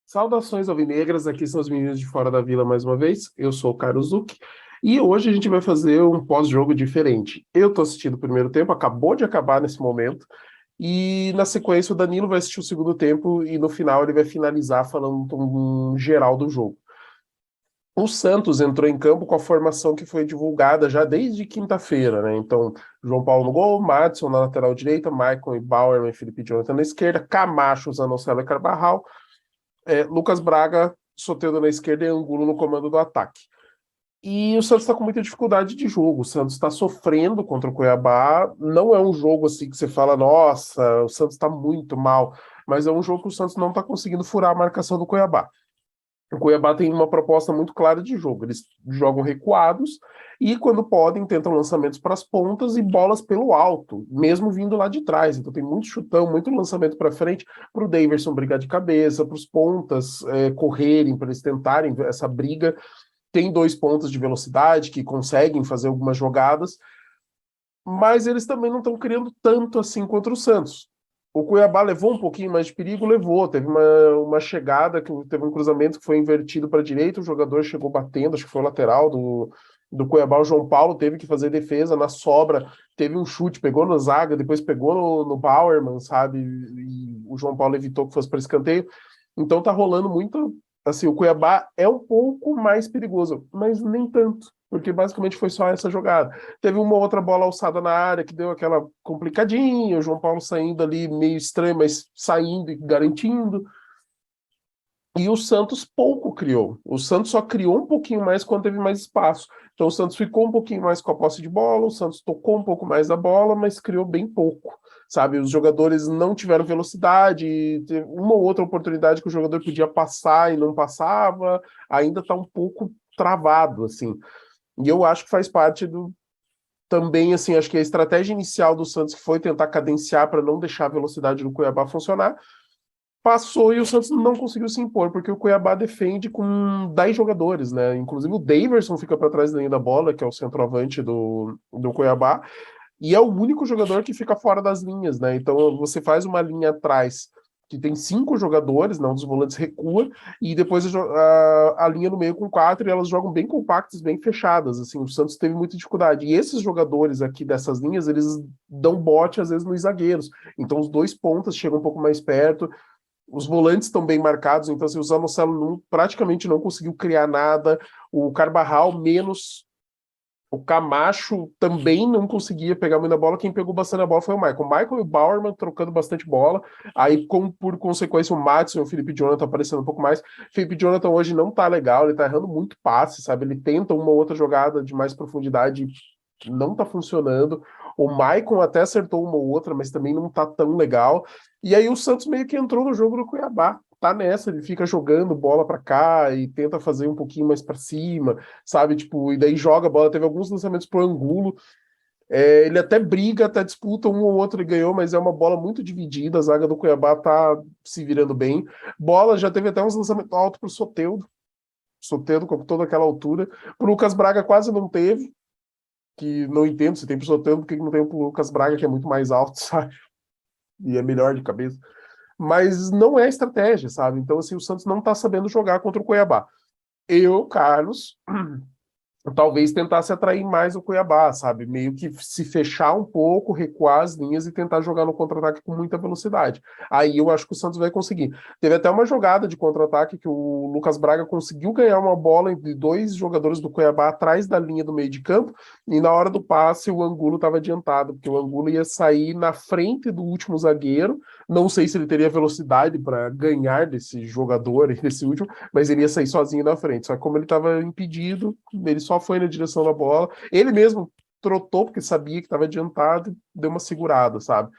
Saudações alvinegras, aqui são os meninos de Fora da Vila mais uma vez. Eu sou o Carlos Zuc e hoje a gente vai fazer um pós-jogo diferente. Eu tô assistindo o primeiro tempo, acabou de acabar nesse momento, e na sequência o Danilo vai assistir o segundo tempo e no final ele vai finalizar falando um geral do jogo. O Santos entrou em campo com a formação que foi divulgada já desde quinta-feira, né? Então, João Paulo no gol, Madison na lateral direita, Maicon e Bauerman, Felipe Jonathan na esquerda, Camacho, Zanocelo e Carvajal, Lucas Braga, Soteldo na esquerda e Angulo no comando do ataque. E o Santos está com muita dificuldade de jogo. O Santos está sofrendo contra o Cuiabá. Não é um jogo assim que você fala, nossa, o Santos está muito mal. Mas é um jogo que o Santos não está conseguindo furar a marcação do Cuiabá. O Cuiabá tem uma proposta muito clara de jogo. Eles jogam recuados e, quando podem, tentam lançamentos para as pontas e bolas pelo alto, mesmo vindo lá de trás. Então tem muito chutão, muito lançamento para frente para o Daverson brigar de cabeça, para os pontas correrem, para eles tentarem essa briga. Tem dois pontas de velocidade que conseguem fazer algumas jogadas, mas eles também não estão criando tanto assim contra o Santos. O Cuiabá levou um pouquinho mais de perigo, levou. Teve uma chegada, que teve um cruzamento que foi invertido para a direita, o jogador chegou batendo, acho que foi o lateral do Cuiabá, o João Paulo teve que fazer defesa na sobra, teve um chute, pegou na zaga, depois pegou no Bauerman, sabe? E o João Paulo evitou que fosse para escanteio. Então tá rolando muito. Assim, o Cuiabá é um pouco mais perigoso, mas nem tanto, porque basicamente foi só essa jogada. Teve uma outra bola alçada na área que deu aquela complicadinha, o João Paulo saindo ali meio estranho, mas saindo e garantindo. E o Santos pouco criou. O Santos só criou um pouquinho mais quando teve mais espaço. Então o Santos ficou um pouquinho mais com a posse de bola, o Santos tocou um pouco mais a bola, mas criou bem pouco. Sabe, os jogadores não tiveram velocidade, teve uma ou outra oportunidade que o jogador podia passar e não passava, ainda está um pouco travado, assim. E eu acho que faz parte do, também, assim, acho que a estratégia inicial do Santos, que foi tentar cadenciar para não deixar a velocidade do Cuiabá funcionar, passou e o Santos não conseguiu se impor, porque o Cuiabá defende com 10 jogadores, né? Inclusive o Daverson fica para trás da linha da bola, que é o centroavante do Cuiabá, e é o único jogador que fica fora das linhas, né? Então você faz uma linha atrás que tem 5 jogadores, não, dos volantes recua, e depois a linha no meio com 4, e elas jogam bem compactas, bem fechadas, assim, o Santos teve muita dificuldade, e esses jogadores aqui dessas linhas, eles dão bote, às vezes, nos zagueiros, então os dois pontas chegam um pouco mais perto, os volantes estão bem marcados, então assim, o Zanocelo praticamente não conseguiu criar nada, o Carvajal menos, o Camacho também não conseguia pegar muita bola. Quem pegou bastante a bola foi o Michael. O Michael e o Bauerman trocando bastante bola. Aí, por consequência, o Madison e o Felipe Jonathan aparecendo um pouco mais. O Felipe Jonathan hoje não tá legal, ele tá errando muito passe, sabe? Ele tenta uma outra jogada de mais profundidade, não tá funcionando. O Maicon até acertou uma ou outra, mas também não tá tão legal. E aí o Santos meio que entrou no jogo do Cuiabá. Tá nessa, ele fica jogando bola para cá e tenta fazer um pouquinho mais para cima, sabe? Tipo, e daí joga a bola. Teve alguns lançamentos pro Angulo. Ele até briga, até disputa um ou outro e ganhou, mas é uma bola muito dividida. A zaga do Cuiabá tá se virando bem. Bola já teve até uns lançamentos altos pro Soteldo. Soteldo com toda aquela altura. Pro Lucas Braga quase não teve, que não entendo se tem pro Soteldo, por que não tem pro Lucas Braga, que é muito mais alto, sabe? E é melhor de cabeça. Mas não é estratégia, sabe? Então, assim, o Santos não tá sabendo jogar contra o Cuiabá. Eu, Carlos, talvez tentasse atrair mais o Cuiabá, sabe? Meio que se fechar um pouco, recuar as linhas e tentar jogar no contra-ataque com muita velocidade. Aí eu acho que o Santos vai conseguir. Teve até uma jogada de contra-ataque que o Lucas Braga conseguiu ganhar uma bola entre dois jogadores do Cuiabá atrás da linha do meio de campo, e na hora do passe o Angulo estava adiantado, porque o Angulo ia sair na frente do último zagueiro. Não sei se ele teria velocidade para ganhar desse jogador, desse último, mas ele ia sair sozinho na frente. Só que como ele estava impedido, ele só foi na direção da bola. Ele mesmo trotou porque sabia que estava adiantado e deu uma segurada, sabe?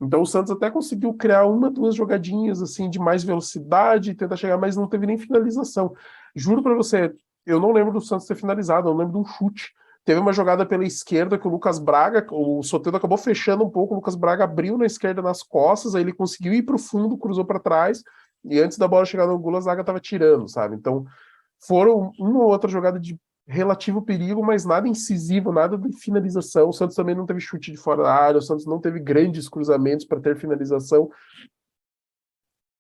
Então o Santos até conseguiu criar uma, duas jogadinhas assim de mais velocidade e tentar chegar, mas não teve nem finalização. Juro para você, eu não lembro do Santos ter finalizado, eu lembro de um chute. Teve uma jogada pela esquerda que o Lucas Braga, o Soteldo acabou fechando um pouco, o Lucas Braga abriu na esquerda nas costas, aí ele conseguiu ir para o fundo, cruzou para trás, e antes da bola chegar no Angulo, a zaga estava tirando, sabe? Então foram uma ou outra jogada de relativo perigo, mas nada incisivo, nada de finalização. O Santos também não teve chute de fora da área, o Santos não teve grandes cruzamentos para ter finalização.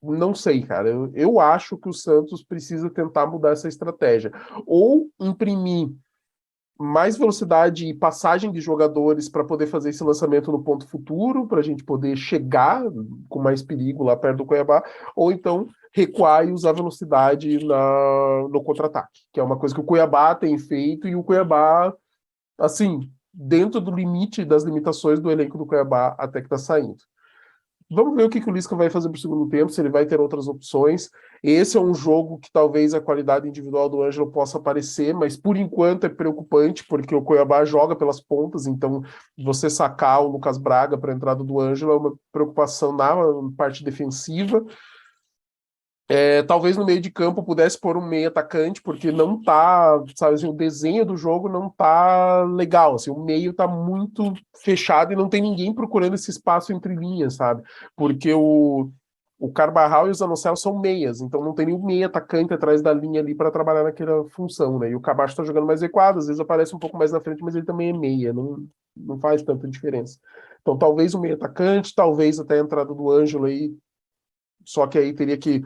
Não sei, cara. Eu acho que o Santos precisa tentar mudar essa estratégia. Ou imprimir mais velocidade e passagem de jogadores para poder fazer esse lançamento no ponto futuro, para a gente poder chegar com mais perigo lá perto do Cuiabá, ou então recuar e usar velocidade no contra-ataque, que é uma coisa que o Cuiabá tem feito e o Cuiabá, assim, dentro do limite das limitações do elenco do Cuiabá, até que está saindo. Vamos ver o que o Lisca vai fazer para o segundo tempo, se ele vai ter outras opções. Esse é um jogo que talvez a qualidade individual do Ângelo possa aparecer, mas por enquanto é preocupante, porque o Cuiabá joga pelas pontas, então você sacar o Lucas Braga para a entrada do Ângelo é uma preocupação na parte defensiva. Talvez no meio de campo pudesse pôr um meio atacante, porque não tá, sabe assim, o desenho do jogo não tá legal, assim, o meio tá muito fechado e não tem ninguém procurando esse espaço entre linhas, sabe? Porque o Carvajal e o Zanocelo são meias, então não tem nenhum meio atacante atrás da linha ali para trabalhar naquela função, né? E o Cabacho tá jogando mais recuado, às vezes aparece um pouco mais na frente, mas ele também é meia, não faz tanta diferença. Então talvez o meio atacante, talvez até a entrada do Ângelo aí, só que aí teria que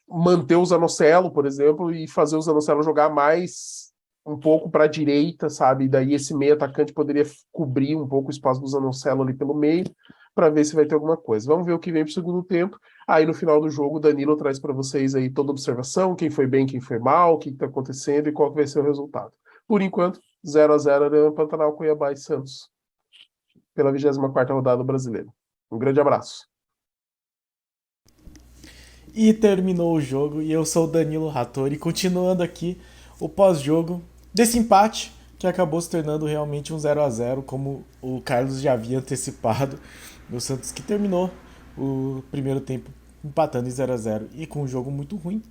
manter o Zanocelo, por exemplo, e fazer o Zanocelo jogar mais um pouco para a direita, sabe? E daí esse meio atacante poderia cobrir um pouco o espaço do Zanocelo ali pelo meio, para ver se vai ter alguma coisa. Vamos ver o que vem para o segundo tempo. Aí no final do jogo, o Danilo traz para vocês aí toda a observação, quem foi bem, quem foi mal, o que está acontecendo e qual vai ser o resultado. Por enquanto, 0-0 Arana Pantanal, Cuiabá e Santos, pela 24ª rodada do Brasileiro. Um grande abraço. E terminou o jogo e eu sou o Danilo Rattori, continuando aqui o pós-jogo desse empate que acabou se tornando realmente um 0-0, como o Carlos já havia antecipado. O Santos que terminou o primeiro tempo empatando em 0-0 e com um jogo muito ruim.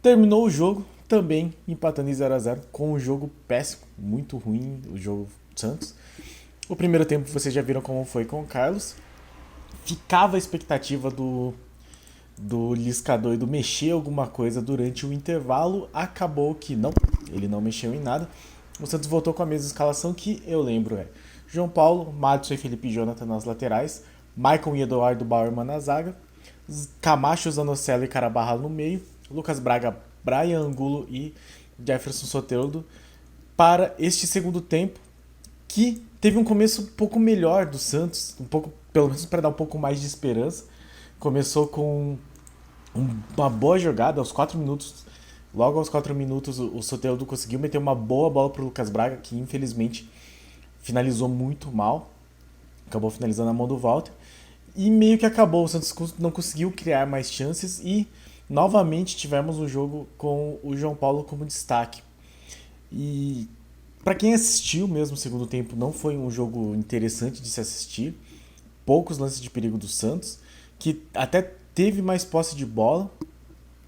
Terminou o jogo também empatando em 0-0 com um jogo péssimo, muito ruim o jogo Santos. O primeiro tempo vocês já viram como foi com o Carlos. Ficava a expectativa do Lisca doido mexer alguma coisa durante o intervalo. Acabou que não, ele não mexeu em nada. O Santos voltou com a mesma escalação que eu lembro João Paulo, Madison e Felipe Jonathan nas laterais, Maicon e Eduardo Bauerman na zaga, Camacho, Zanocelo e Carabarral no meio, Lucas Braga, Brian Angulo e Jefferson Soteldo para este segundo tempo, que teve um começo um pouco melhor do Santos, um pouco, pelo menos para dar um pouco mais de esperança. Começou com uma boa jogada aos 4 minutos. Logo aos 4 minutos, o Soteldo conseguiu meter uma boa bola para o Lucas Braga, que infelizmente finalizou muito mal. Acabou finalizando na mão do Walter. E meio que acabou. O Santos não conseguiu criar mais chances. E novamente tivemos um jogo com o João Paulo como destaque. E para quem assistiu mesmo o segundo tempo, não foi um jogo interessante de se assistir. Poucos lances de perigo do Santos, que até teve mais posse de bola,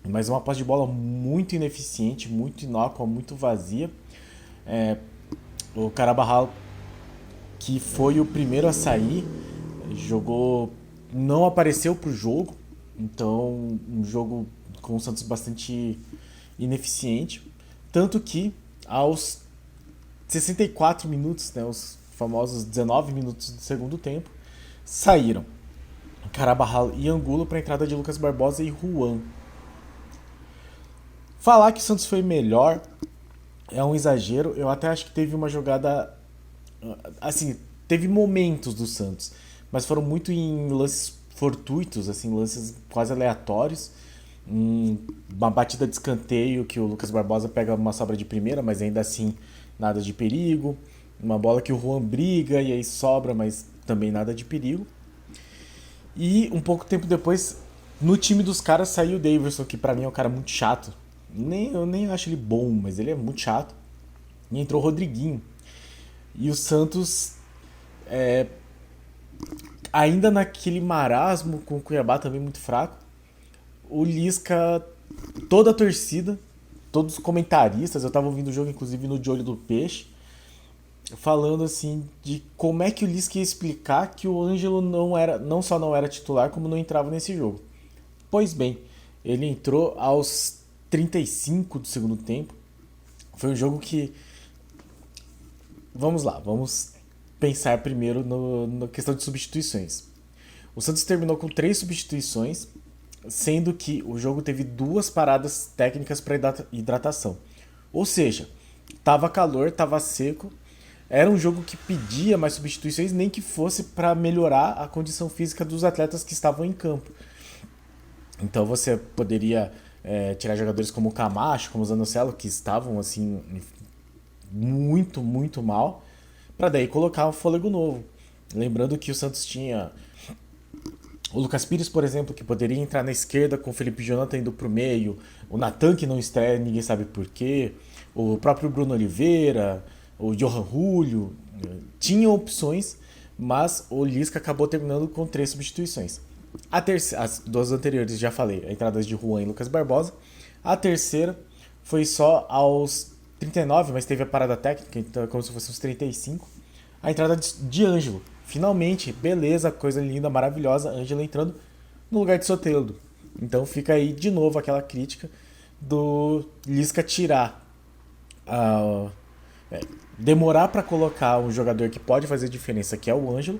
mas uma posse de bola muito ineficiente, muito inócua, muito vazia. O Carabarral, que foi o primeiro a sair, jogou, não apareceu para o jogo, então um jogo com o Santos bastante ineficiente, tanto que aos 64 minutos, né, os famosos 19 minutos do segundo tempo, saíram Carabarral e Angulo para a entrada de Lucas Barbosa e Juan. Falar que o Santos foi melhor é um exagero. Eu até acho que teve uma jogada. Assim, teve momentos do Santos, mas foram muito em lances fortuitos, assim, lances quase aleatórios. Uma batida de escanteio que o Lucas Barbosa pega uma sobra de primeira, mas ainda assim nada de perigo. Uma bola que o Juan briga e aí sobra, mas também nada de perigo. E um pouco tempo depois, no time dos caras saiu o Davidson, que pra mim é um cara muito chato. Eu nem acho ele bom, mas ele é muito chato. E entrou o Rodriguinho. E o Santos, ainda naquele marasmo, com o Cuiabá também muito fraco, o Lisca, toda a torcida, todos os comentaristas, eu tava ouvindo o jogo inclusive no De Olho do Peixe, falando assim de como é que o Lisca ia explicar que o Ângelo não só não era titular, como não entrava nesse jogo. Pois bem, ele entrou aos 35 do segundo tempo, Foi um jogo que... Vamos lá, vamos pensar primeiro na questão de substituições. O Santos terminou com 3 substituições, sendo que o jogo teve 2 paradas técnicas para hidratação. Ou seja, tava calor, tava seco, era um jogo que pedia mais substituições, nem que fosse para melhorar a condição física dos atletas que estavam em campo. Então você poderia tirar jogadores como o Camacho, como o Zanocelo, que estavam assim muito, muito mal, para daí colocar um fôlego novo. Lembrando que o Santos tinha o Lucas Pires, por exemplo, que poderia entrar na esquerda com o Felipe Jonathan indo pro meio, o Natan que não estreia, ninguém sabe porquê, o próprio Bruno Oliveira, o Johan Julio, tinham opções, mas o Lisca acabou terminando com 3 substituições. As 2 anteriores já falei, a entrada de Juan e Lucas Barbosa. A terceira foi só aos 39, mas teve a parada técnica, então é como se fosse uns 35. A entrada de Ângelo. Finalmente, beleza, coisa linda, maravilhosa, Ângelo entrando no lugar de Soteldo. Então fica aí de novo aquela crítica do Lisca tirar demorar para colocar um jogador que pode fazer diferença, que é o Ângelo,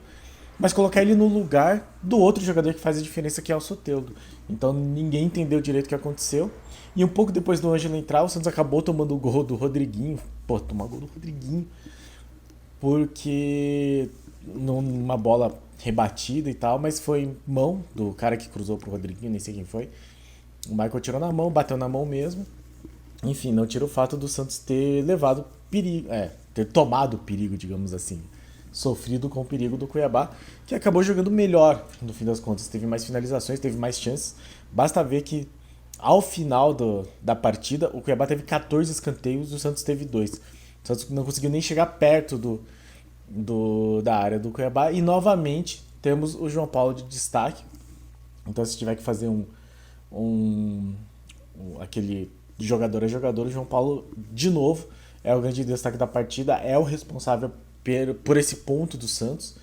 mas colocar ele no lugar do outro jogador que faz a diferença, que é o Soteldo. Então ninguém entendeu direito o que aconteceu. E um pouco depois do Ângelo entrar, o Santos acabou tomando o gol do Rodriguinho. Pô, tomar gol do Rodriguinho. Porque numa bola rebatida e tal, mas foi mão do cara que cruzou pro Rodriguinho, nem sei quem foi. O Michael tirou na mão, bateu na mão mesmo. Enfim, não tira o fato do Santos ter levado perigo, ter tomado perigo, digamos assim. Sofrido com o perigo do Cuiabá, que acabou jogando melhor no fim das contas. Teve mais finalizações, teve mais chances. Basta ver que ao final da partida, o Cuiabá teve 14 escanteios e o Santos teve 2. O Santos não conseguiu nem chegar perto da área do Cuiabá. E novamente temos o João Paulo de destaque. Então, se tiver que fazer aquele jogador a jogador, o João Paulo, de novo, é o grande destaque da partida, é o responsável por esse ponto do Santos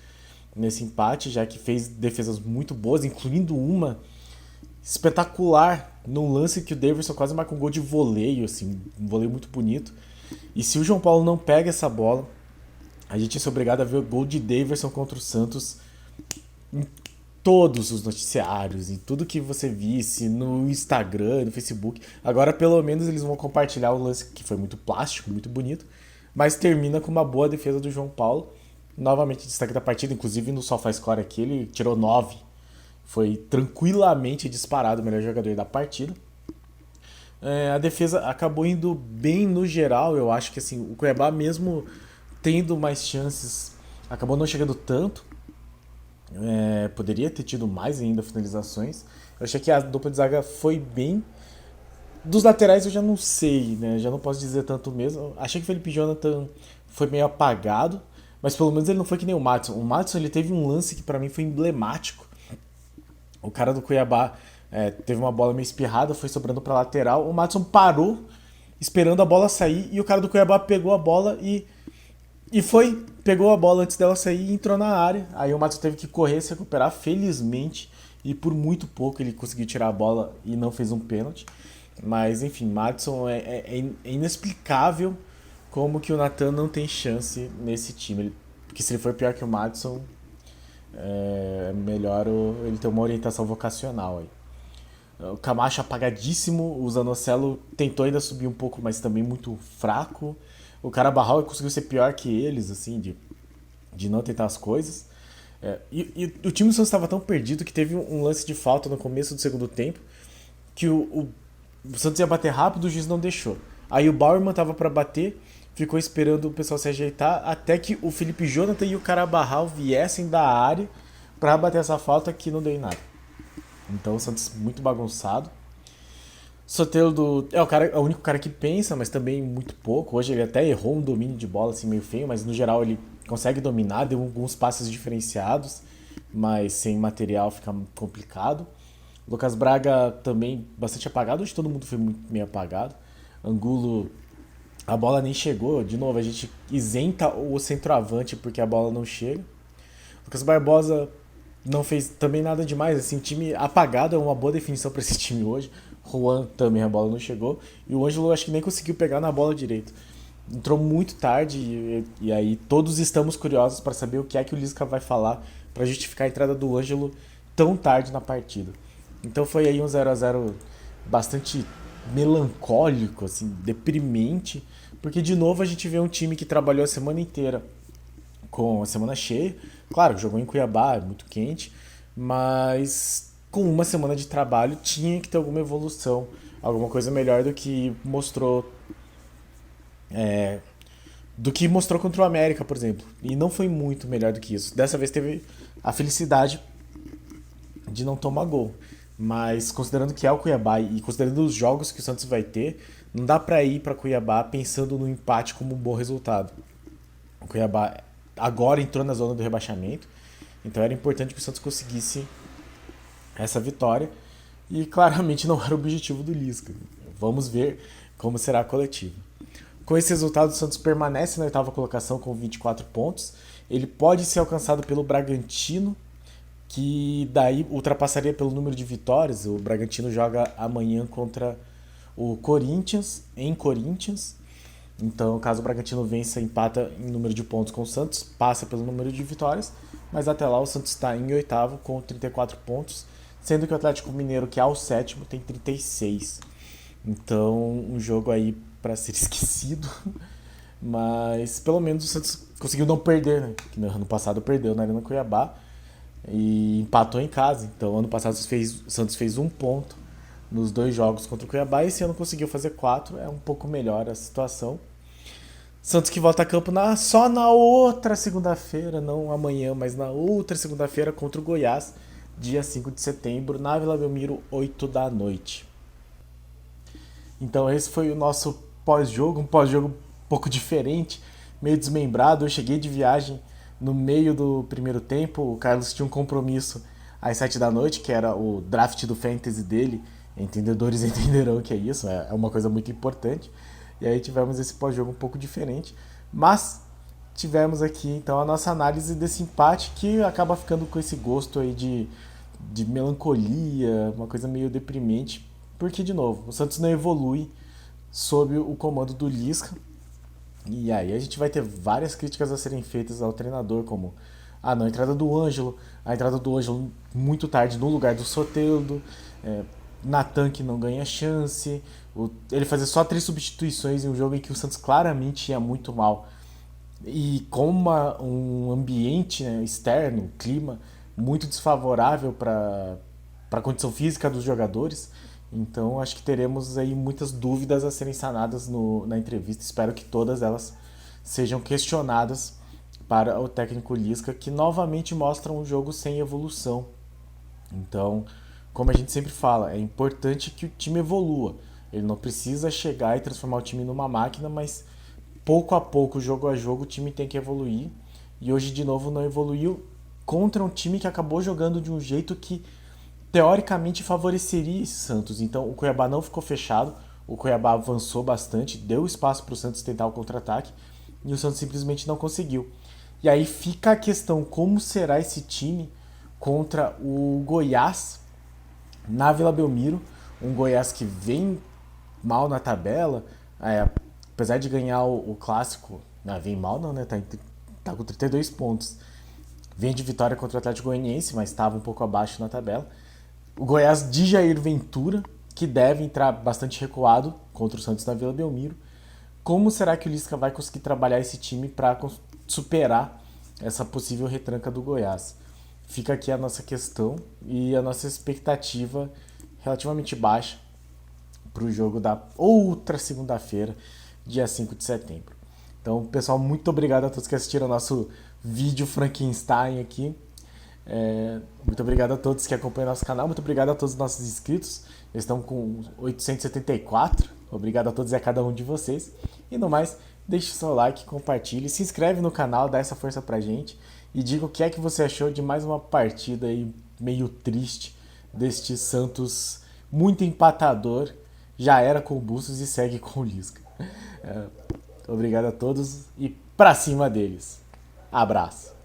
nesse empate, já que fez defesas muito boas, incluindo uma espetacular num lance que o Davidson quase marcou um gol de voleio, assim, um voleio muito bonito. E se o João Paulo não pega essa bola, a gente ia ser obrigado a ver o gol de Davidson contra o Santos em todos os noticiários, em tudo que você visse no Instagram, no Facebook. Agora pelo menos eles vão compartilhar o lance que foi muito plástico, muito bonito, mas termina com uma boa defesa do João Paulo. Novamente destaque da partida, inclusive no SofaScore aqui ele tirou 9. Foi tranquilamente disparado o melhor jogador da partida. A defesa acabou indo bem no geral. Eu acho que assim, o Cuiabá, mesmo tendo mais chances, acabou não chegando tanto. Poderia ter tido mais ainda finalizações. Eu achei que a dupla de zaga foi bem. Dos laterais eu já não sei, né? Já não posso dizer tanto mesmo. Achei que o Felipe Jonathan foi meio apagado, mas pelo menos ele não foi que nem o Madison. O Madison, ele teve um lance que pra mim foi emblemático. O cara do Cuiabá teve uma bola meio espirrada, foi sobrando pra lateral. O Madison parou, esperando a bola sair, e o cara do Cuiabá pegou a bola pegou a bola antes dela sair e entrou na área. Aí o Madison teve que correr, se recuperar, felizmente, e por muito pouco ele conseguiu tirar a bola e não fez um pênalti. Mas enfim, Madison é inexplicável como que o Natan não tem chance nesse time. Porque se ele for pior que o Madison, é melhor ele ter uma orientação vocacional aí. O Camacho apagadíssimo, o Zanocelo tentou ainda subir um pouco, mas também muito fraco. O Carabarral conseguiu ser pior que eles, assim, de não tentar as coisas. E o time do Santos estava tão perdido que teve um lance de falta no começo do segundo tempo que o Santos ia bater rápido, o juiz não deixou. Aí o Bauerman tava para bater, ficou esperando o pessoal se ajeitar até que o Felipe Jonathan e o Carabarral viessem da área para bater essa falta, que não deu em nada. Então o Santos muito bagunçado. Soteldo é o único cara que pensa, mas também muito pouco. Hoje ele até errou um domínio de bola assim meio feio, mas no geral ele consegue dominar, deu alguns passes diferenciados, mas sem material fica complicado. Lucas Braga também bastante apagado, hoje todo mundo foi meio apagado. Angulo, a bola nem chegou, de novo a gente isenta o centroavante porque a bola não chega. Lucas Barbosa não fez também nada demais, assim, time apagado é uma boa definição para esse time hoje. Juan também a bola não chegou. E o Ângelo acho que nem conseguiu pegar na bola direito. entrou muito tarde e aí todos estamos curiosos para saber o que é que o Lisca vai falar para justificar a entrada do Ângelo tão tarde na partida. Então foi aí um 0 a 0 bastante melancólico, assim, deprimente, porque de novo a gente vê um time que trabalhou a semana inteira com a semana cheia. Claro, jogou em Cuiabá, é muito quente, mas com uma semana de trabalho tinha que ter alguma evolução, alguma coisa melhor do que mostrou contra o América, por exemplo. E não foi muito melhor do que isso. Dessa vez teve a felicidade de não tomar gol. Mas considerando que é o Cuiabá e considerando os jogos que o Santos vai ter, não dá pra ir pra Cuiabá pensando no empate como um bom resultado. O Cuiabá agora entrou na zona do rebaixamento, então era importante que o Santos conseguisse essa vitória e claramente não era o objetivo do Lisca. Vamos ver como será a coletiva. Com esse resultado, o Santos permanece na oitava colocação com 24 pontos. Ele pode ser alcançado pelo Bragantino, que daí ultrapassaria pelo número de vitórias. O Bragantino joga amanhã contra o Corinthians, em Corinthians. Então, caso o Bragantino vença, empata em número de pontos com o Santos, passa pelo número de vitórias, mas até lá o Santos está em oitavo com 34 pontos, sendo que o Atlético Mineiro, que é o sétimo, tem 36. Então, um jogo aí para ser esquecido, mas pelo menos o Santos conseguiu não perder, né? Que no ano passado perdeu na Arena Cuiabá e empatou em casa. Então, ano passado o Santos fez um ponto nos dois jogos contra o Cuiabá e esse ano conseguiu fazer quatro. É um pouco melhor a situação. Santos que volta a campo só na outra segunda-feira, não amanhã, mas na outra segunda-feira contra o Goiás, dia 5 de setembro, na Vila Belmiro, 8 da noite. Então esse foi o nosso pós-jogo, um pós-jogo um pouco diferente, meio desmembrado. Eu cheguei de viagem no meio do primeiro tempo, o Carlos tinha um compromisso às 7 da noite, que era o draft do Fantasy dele. Entendedores entenderão que é isso, é uma coisa muito importante. E aí tivemos esse pós-jogo um pouco diferente, mas tivemos aqui então a nossa análise desse empate que acaba ficando com esse gosto aí de melancolia, uma coisa meio deprimente, porque de novo, o Santos não evolui sob o comando do Lisca. E aí a gente vai ter várias críticas a serem feitas ao treinador, como a entrada do Ângelo, a entrada do Ângelo muito tarde no lugar do Soteldo, Natan que não ganha chance, ele fazer só 3 substituições em um jogo em que o Santos claramente ia muito mal e com um ambiente, né, externo, um clima muito desfavorável para a condição física dos jogadores. Então acho que teremos aí muitas dúvidas a serem sanadas na entrevista. Espero que todas elas sejam questionadas para o técnico Lisca, que novamente mostra um jogo sem evolução. Então, como a gente sempre fala, é importante que o time evolua. Ele não precisa chegar e transformar o time numa máquina, mas pouco a pouco, jogo a jogo, o time tem que evoluir. E hoje, de novo, não evoluiu contra um time que acabou jogando de um jeito que teoricamente favoreceria esse Santos. Então, o Cuiabá não ficou fechado, o Cuiabá avançou bastante, deu espaço para o Santos tentar o contra-ataque e o Santos simplesmente não conseguiu. E aí fica a questão, como será esse time contra o Goiás na Vila Belmiro, um Goiás que vem mal na tabela, apesar de ganhar o clássico, vem mal não, né? Tá com 32 pontos. Vem de vitória contra o Atlético Goianiense, mas estava um pouco abaixo na tabela. O Goiás de Jair Ventura, que deve entrar bastante recuado contra o Santos na Vila Belmiro. Como será que o Lisca vai conseguir trabalhar esse time para superar essa possível retranca do Goiás? Fica aqui a nossa questão e a nossa expectativa relativamente baixa para o jogo da outra segunda-feira, dia 5 de setembro. Então, pessoal, muito obrigado a todos que assistiram ao nosso vídeo Frankenstein aqui. Muito obrigado a todos que acompanham nosso canal. Muito obrigado a todos os nossos inscritos. Eles estão com 874. Obrigado a todos e a cada um de vocês. E no mais, deixe o seu like, compartilhe, se inscreve no canal, dá essa força pra gente. E diga o que é que você achou de mais uma partida aí meio triste deste Santos muito empatador. Já era com o Bustos e segue com o Lisca. Obrigado a todos e pra cima deles. Abraço.